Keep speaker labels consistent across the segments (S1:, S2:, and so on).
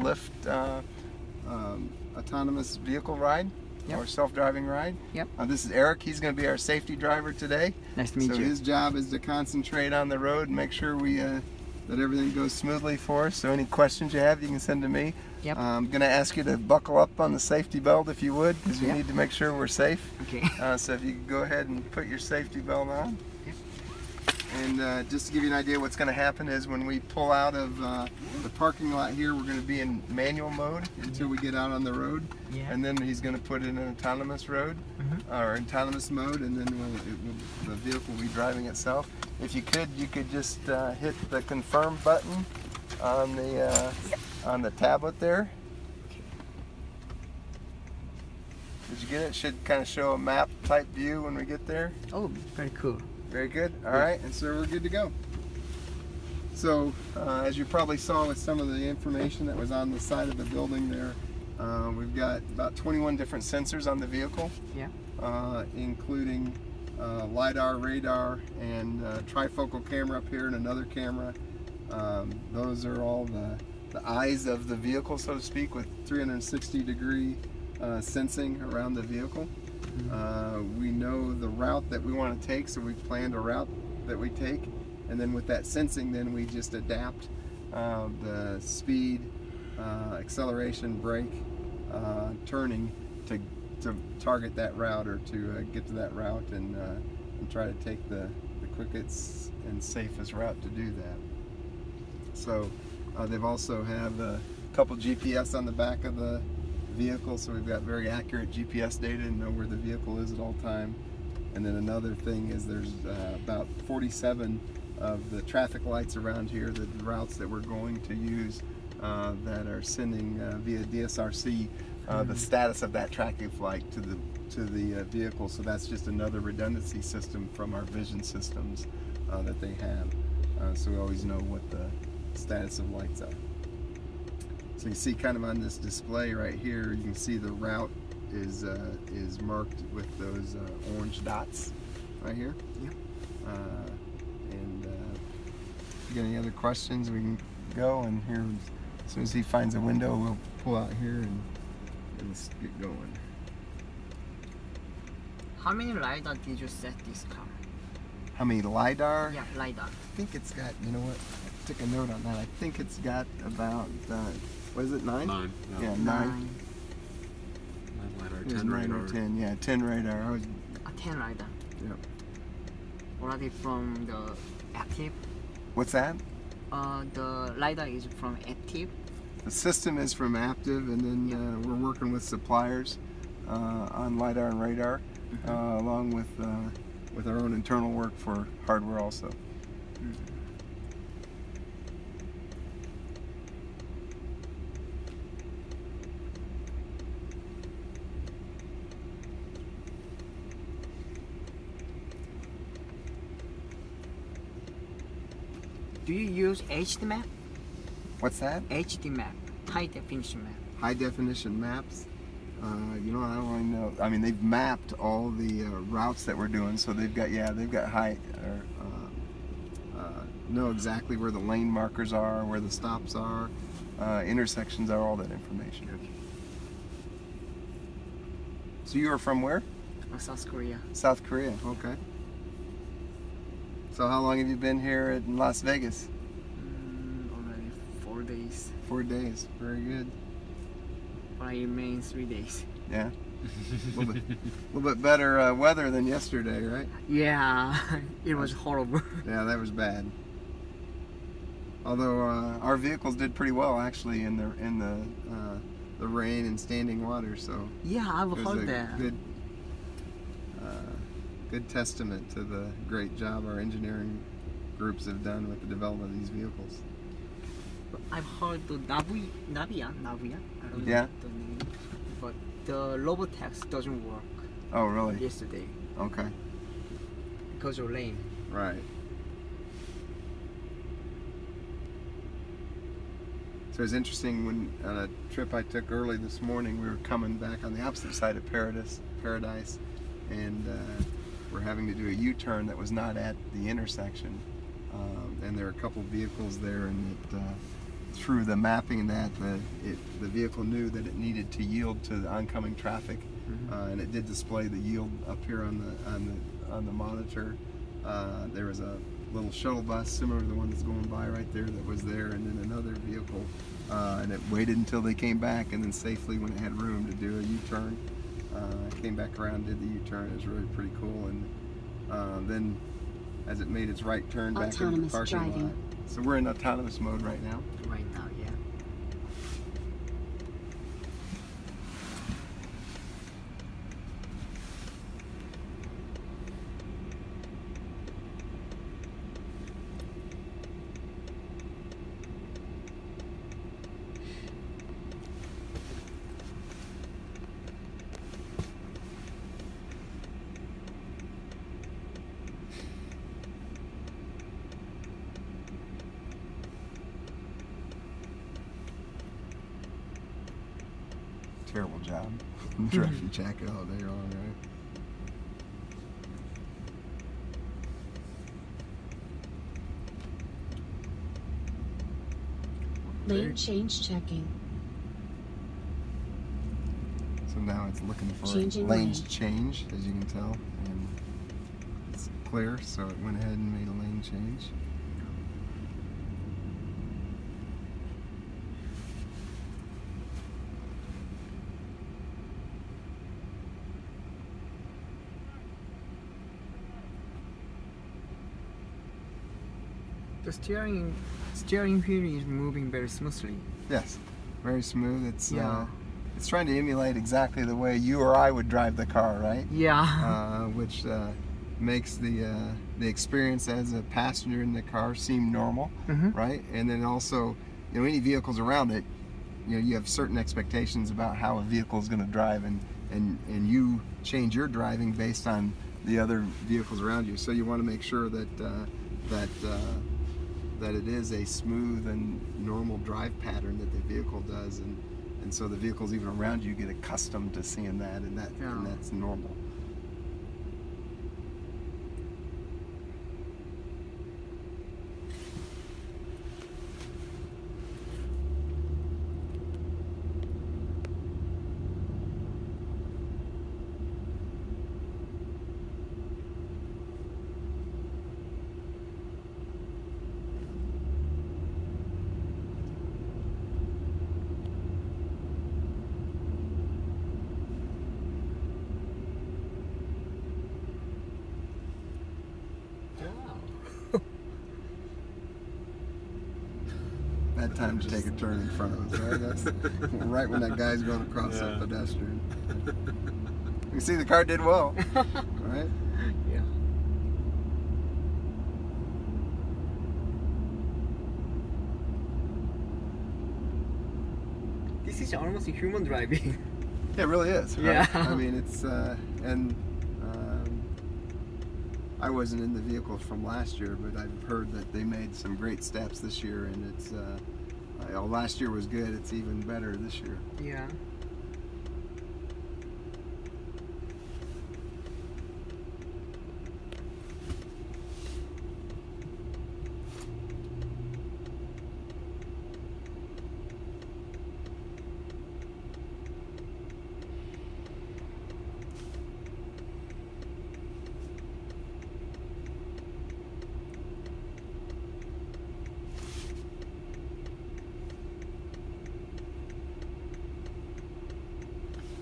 S1: lift autonomous vehicle ride.
S2: Yep.
S1: Or self-driving ride.
S2: Yep.
S1: This is Eric. He's going to be our safety driver today.
S2: Nice to meet you.
S1: So his job is to concentrate on the road and make sure we that everything goes smoothly for us. So any questions you have, you can send to me.
S2: Yep.
S1: I'm going to ask you to buckle up on the safety belt if you would, because we
S2: Yep.
S1: need to make sure we're safe.
S2: Okay.
S1: So if you could go ahead and put your safety belt on.
S2: Yep.
S1: And just to give you an idea, what's going to happen is when we pull out of the parking lot here, we're going to be in manual mode until we get out on the road.
S2: Yeah.
S1: And then he's going to put in an autonomous road, or autonomous mode, and then the vehicle will be driving itself. If you could just hit the confirm button on the tablet there. Did you get it? It should kind of show a map type view when we get there.
S2: Oh, very cool.
S1: Very good. All right, and so we're good to go. So, as you probably saw with some of the information that was on the side of the building there, we've got about 21 different sensors on the vehicle,
S2: Yeah.
S1: including LiDAR, radar, and trifocal camera up here and another camera. Those are all the eyes of the vehicle, so to speak, with 360-degree sensing around the vehicle. We know the route that we want to take, so we've planned a route that we take, and then with that sensing, then we just adapt the speed, acceleration, brake, turning to target that route, or to get to that route and try to take the quickest and safest route to do that. So they've also have a couple GPS on the back of the vehicle, so we've got very accurate GPS data and know where the vehicle is at all time. And then another thing is there's about 47 of the traffic lights around here, the routes that we're going to use, that are sending via DSRC the status of that tracking flight to the vehicle. So that's just another redundancy system from our vision systems that they have. So we always know what the status of lights are. So you see kind of on this display right here, you can see the route is marked with those orange dots right here.
S2: Yep.
S1: And if you got any other questions, we can go. And here, as soon as he finds a window, we'll pull out here and let's get going.
S2: How many LiDAR did you set this car?
S1: How many LiDAR?
S2: Yeah, LiDAR.
S1: I think it's got, you know what, I took a note on that. I think it's got about, what is it, 9?
S3: 9. No.
S1: Yeah, 9.
S3: 9 LiDAR,
S1: It was
S3: 10
S1: 9
S3: radar.
S1: or 10, yeah, 10 radar. I was,
S2: 10 LiDAR.
S1: yep.
S2: Already from the active.
S1: What's that?
S2: The LiDAR is from active.
S1: The system is from Aptiv, and then we're working with suppliers on LiDAR and radar, along with our own internal work for hardware also.
S2: Do you use HD map?
S1: What's that?
S2: HD map, high definition map.
S1: High definition maps. You know, I don't really know. I mean, they've mapped all the routes that we're doing, so they've got high, know exactly where the lane markers are, where the stops are, intersections are, all that information.
S2: Okay.
S1: So you are from where?
S2: South Korea.
S1: South Korea. Okay. So how long have you been here in Las Vegas?
S2: Already 4 days.
S1: 4 days. Very good.
S2: But I remain 3 days.
S1: Yeah. A little bit better weather than yesterday, right?
S2: Yeah, it was horrible.
S1: Yeah, that was bad. Although our vehicles did pretty well actually in the rain and standing water, so
S2: Yeah, I've
S1: it was
S2: heard
S1: a
S2: that.
S1: good testament to the great job our engineering groups have done with the development of these vehicles.
S2: I've heard the Navia. I don't know
S1: Yeah.
S2: the name, but the Robotaxi doesn't work
S1: Oh, really?
S2: yesterday
S1: Okay.
S2: because of rain.
S1: Right. So it was interesting when on a trip I took early this morning, we were coming back on the opposite side of Paradise, and we're having to do a U-turn that was not at the intersection, and there were a couple vehicles there, and it's through the mapping that the vehicle knew that it needed to yield to the oncoming traffic, and it did display the yield up here on the monitor. There was a little shuttle bus similar to the one that's going by right there that was there, and then another vehicle, and it waited until they came back, and then safely, when it had room, to do a U-turn. Came back around, did the U-turn. It was really pretty cool, and then as it made its right turn back into the
S4: Autonomous
S1: parking
S4: driving.
S1: lot. So we're in autonomous mode right now.
S2: Right now, yeah.
S1: Terrible job. Dressy jacket all day long, right?
S4: Lane change checking.
S1: So now it's looking for
S4: Changing
S1: lanes
S4: lane.
S1: change, as you can tell, and it's clear, so it went ahead and made a lane change.
S2: The steering wheel is moving very smoothly.
S1: Yes, very smooth. It's
S2: Yeah.
S1: it's trying to emulate exactly the way you or I would drive the car, right?
S2: Yeah.
S1: Which makes the experience as a passenger in the car seem normal,
S2: Mhm.
S1: right? And then also, any vehicles around it, you have certain expectations about how a vehicle is going to drive, and you change your driving based on the other vehicles around you. So you want to make sure that that it is a smooth and normal drive pattern that the vehicle does, and so the vehicles even around you get accustomed to seeing that, and
S2: Yeah.
S1: that's normal. Bad time to take a turn in front of us, right? That's right when that guy's going across
S3: Yeah.
S1: a pedestrian. You see the car did well, right?
S2: Yeah. This is almost human driving.
S1: Yeah, it really is. Right?
S2: Yeah.
S1: I mean, it's and I wasn't in the vehicle from last year, but I've heard that they made some great steps this year, and it's last year was good. It's even better this year.
S2: Yeah.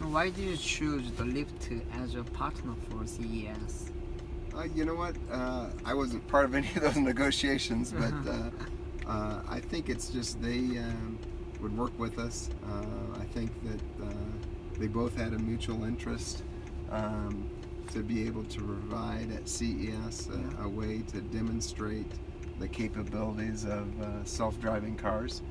S2: Why did you choose the Lyft as a partner for CES?
S1: You know what? I wasn't part of any of those negotiations, but I think it's just they would work with us. I think that they both had a mutual interest to be able to provide at CES a way to demonstrate the capabilities of self-driving cars,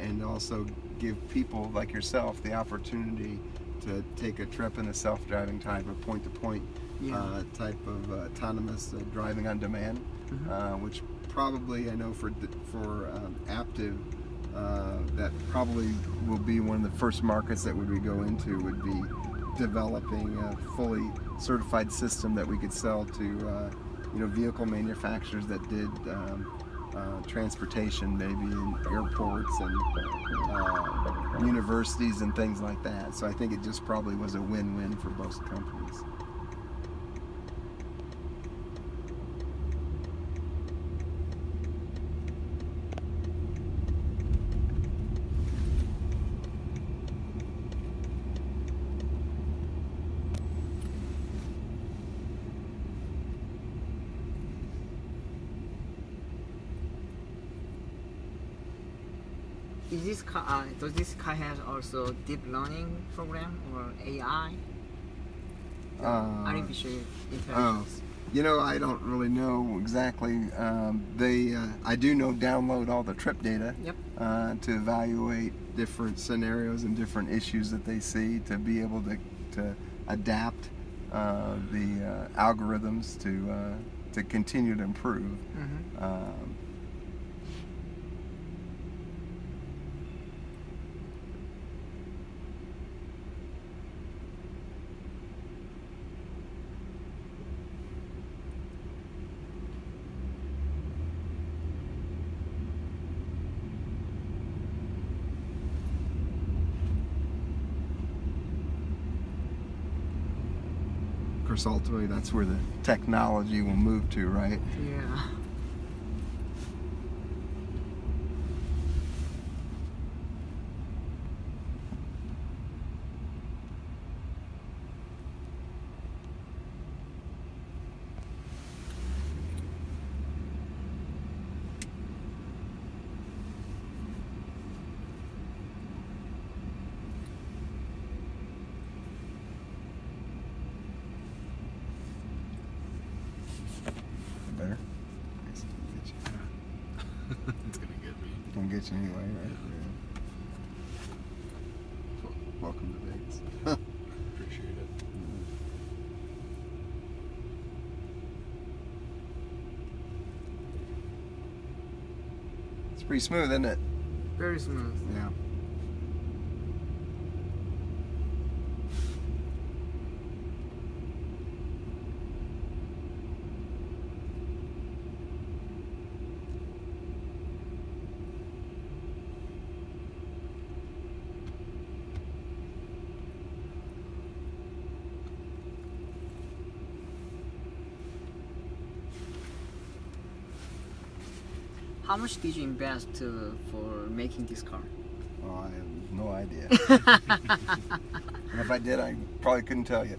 S1: and also give people like yourself the opportunity to take a trip in a self-driving type of point-to-point type of autonomous driving on demand, which probably I know for Aptiv, that probably will be one of the first markets that we go into, would be developing a fully certified system that we could sell to vehicle manufacturers that did transportation, maybe in airports and universities and things like that. So I think it just probably was a win-win for both companies.
S2: Is this car, does this car have also deep learning program or AI? Artificial intelligence.
S1: You know, I don't really know exactly. I do know download all the trip data
S2: Yep.
S1: to evaluate different scenarios and different issues that they see, to be able to adapt the algorithms to continue to improve.
S2: Mm-hmm.
S1: Of course, ultimately, that's where the technology will move to, right?
S2: Yeah.
S1: Better.
S3: It's gonna get me.
S1: Gonna get you anyway, right? Yeah. Welcome to Vegas.
S3: Appreciate it.
S1: It's pretty smooth, isn't it?
S2: Very smooth.
S1: Yeah.
S2: How much did you invest for making this car?
S1: Oh, I have no idea. And if I did, I probably couldn't tell you.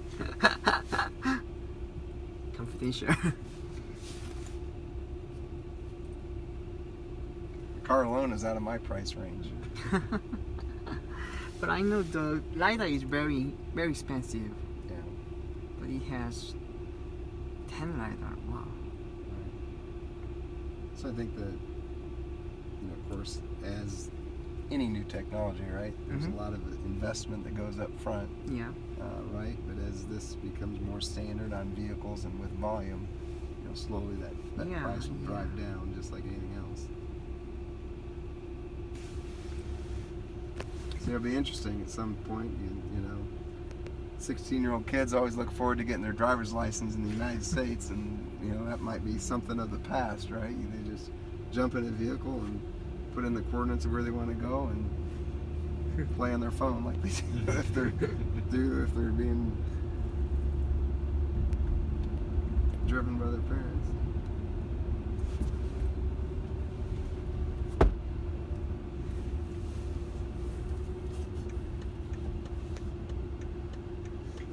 S2: Confidential.
S1: The car alone is out of my price range.
S2: But I know the LiDAR is very, very expensive.
S1: Yeah.
S2: But it has 10 LiDAR. Wow.
S1: So I think that, of course, as any new technology, right, there's
S2: Mhm.
S1: a lot of investment that goes up front,
S2: Yeah.
S1: right? But as this becomes more standard on vehicles and with volume, slowly that
S2: Yeah,
S1: price will
S2: yeah.
S1: drive down just like anything else. So it'll be interesting at some point, 16-year-old kids always look forward to getting their driver's license in the United States, and that might be something of the past, right? They just jump in a vehicle and put in the coordinates of where they want to go and play on their phone like they do if they're being driven by their parents.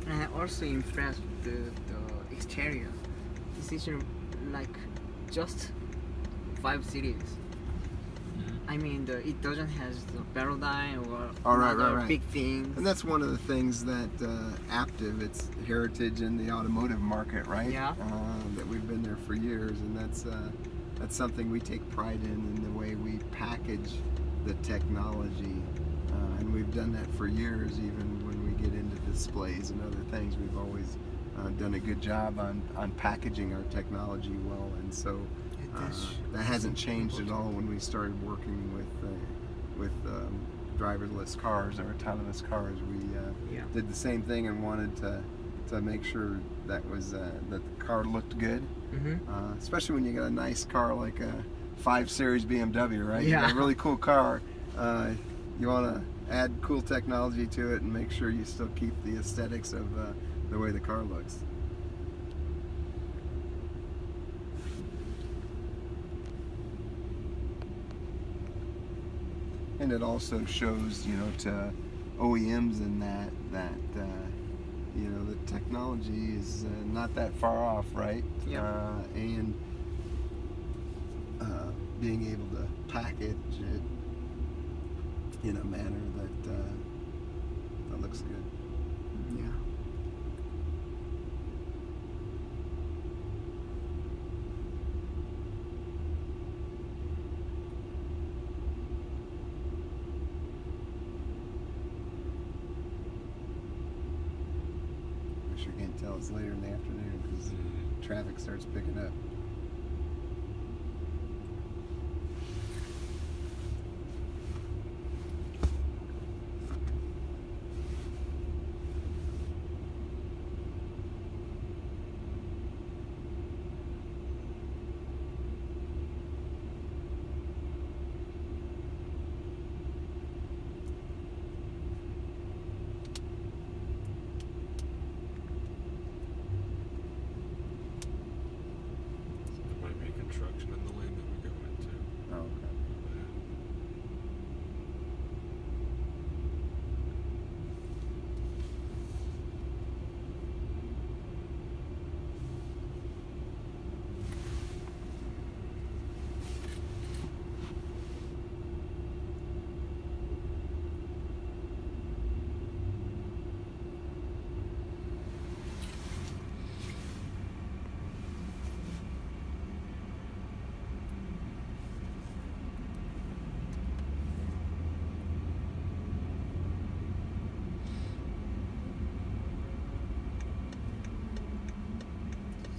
S2: And I'm also impressed with the exterior. This is like just 5 series. I mean, it doesn't have the Barodyne or
S1: Oh, right,
S2: other
S1: right.
S2: big things.
S1: And that's one of the things that Aptiv, its heritage in the automotive market, right?
S2: Yeah.
S1: That we've been there for years, and that's something we take pride in the way we package the technology, and we've done that for years. Even when we get into displays and other things, we've always done a good job on packaging our technology well, and so. That hasn't changed at all when we started working with driverless cars or autonomous cars. We
S2: Yeah.
S1: did the same thing and wanted to make sure that the car looked good,
S2: Mm-hmm.
S1: especially when you got a nice car like a 5 Series BMW, right? You
S2: Yeah.
S1: got a really cool car. You want to add cool technology to it and make sure you still keep the aesthetics of the way the car looks. And it also shows, you know, to OEMs in that you know, the technology is not that far off, right?
S2: Yeah.
S1: And being able to package it in a manner that looks good.
S2: Yeah.
S1: I sure can't tell it's later in the afternoon because traffic starts picking up.
S3: There might be construction in the lane that we go into.
S1: Oh, okay.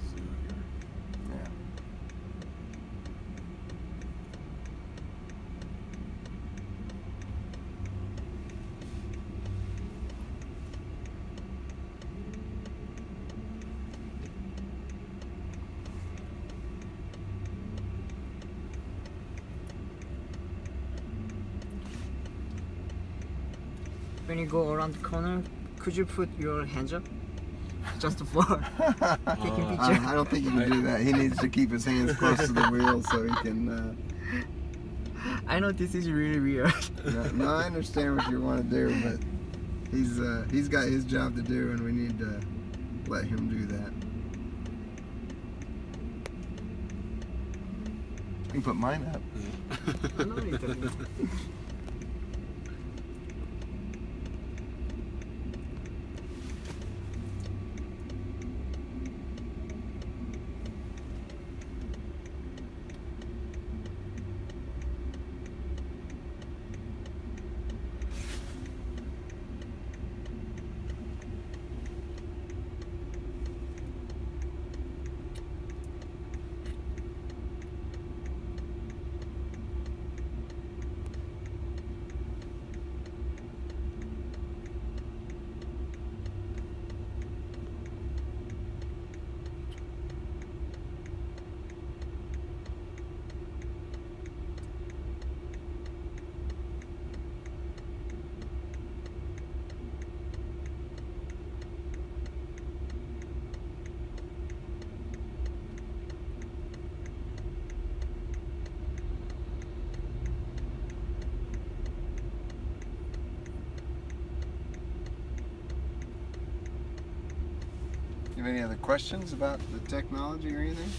S3: Zoo here.
S1: Yeah.
S2: When you go around the corner, could you put your hands up? Just for taking picture.
S1: I don't think he can do that. He needs to keep his hands close to the wheel so he can.
S2: I know this is really weird.
S1: No, I understand what you want to do, but he's got his job to do, and we need to let him do that. You can put mine up.
S2: No, it doesn't.
S1: You have any other questions about the technology or anything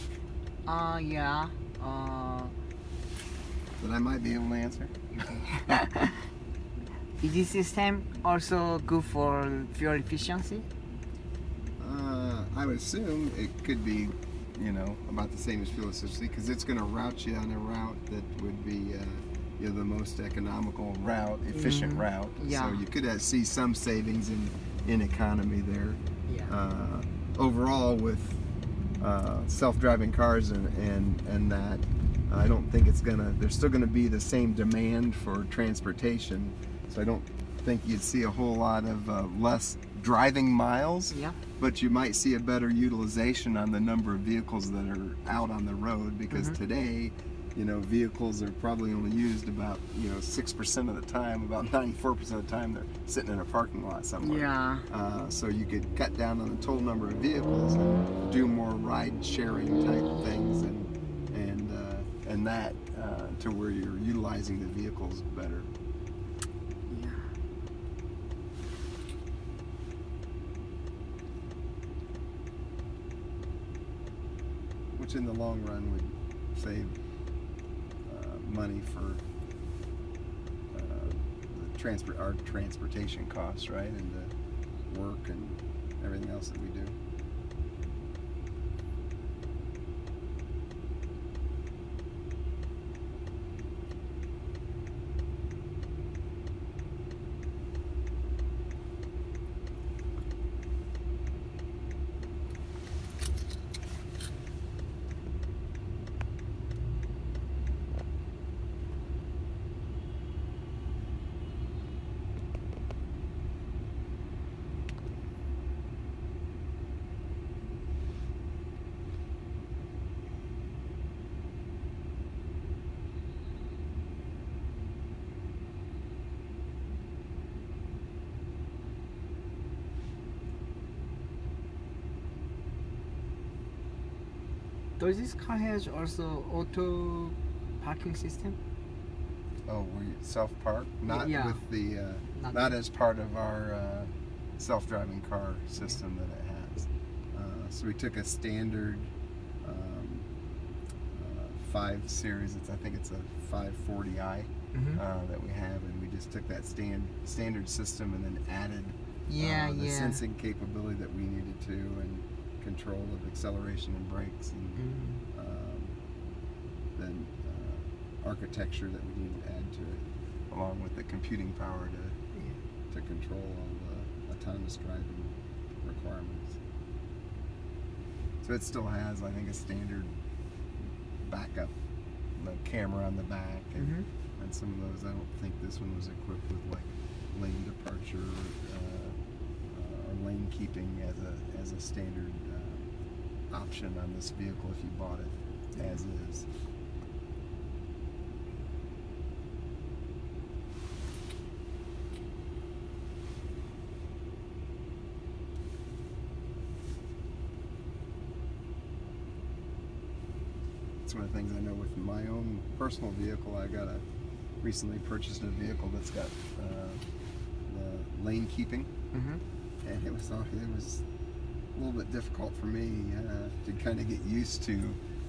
S2: Yeah.
S1: that I might be able to answer?
S2: Is this system also good for fuel efficiency?
S1: I would assume it could be, you know, about the same as fuel efficiency because it's going to route you on a route that would be, you know, the most economical route, efficient route.
S2: Yeah.
S1: So you could see some savings in economy there.
S2: Yeah.
S1: Overall, with self-driving cars and that, I don't think it's gonna. There's still gonna be the same demand for transportation, so I don't think you'd see a whole lot of less driving miles.
S2: Yeah.
S1: But you might see a better utilization on the number of vehicles that are out on the road because today, vehicles are probably only used about 6% of the time. About 94% of the time they're sitting in a parking lot somewhere.
S2: Yeah.
S1: So you could cut down on the total number of vehicles and do more ride sharing type things and that to where you're utilizing the vehicles better.
S2: Yeah.
S1: Which in the long run would save money for our transportation costs, right, and the work and everything else that we do.
S2: Does this car has also auto parking system?
S1: Oh, we self-park? Not
S2: Yeah.
S1: with the,
S2: Not
S1: not as part of our self-driving car system that it has. So we took a standard 5 Series. I think it's a 540i
S2: Mm-hmm.
S1: that we have, and we just took that standard system and then added the
S2: Yeah.
S1: sensing capability that we needed to, and control of acceleration and brakes, and then architecture that we needed to add to it, along with the computing power to control all the autonomous driving requirements. So it still has, I think, a standard backup camera on the back, and some of those. I don't think this one was equipped with like lane departure or lane keeping as a standard option on this vehicle if you bought it as is. It's one of the things I know with my own personal vehicle. I recently purchased a vehicle that's got the lane keeping, and it was a little bit difficult for me to kind of get used to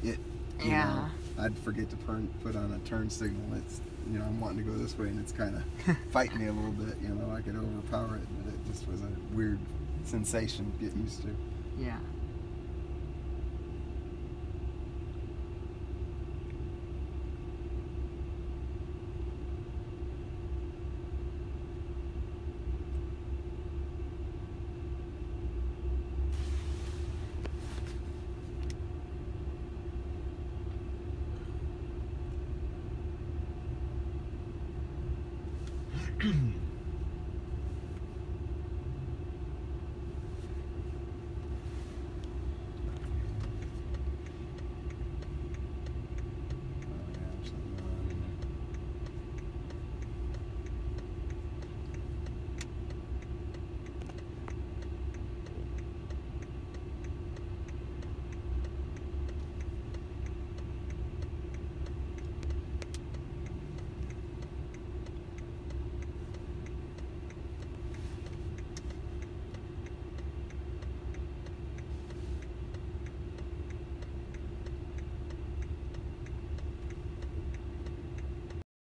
S1: it. You know, I'd forget to put on a turn signal. It's I'm wanting to go this way, and it's kind of fighting me a little bit. I could overpower it, but it just was a weird sensation to get used to.
S2: Yeah.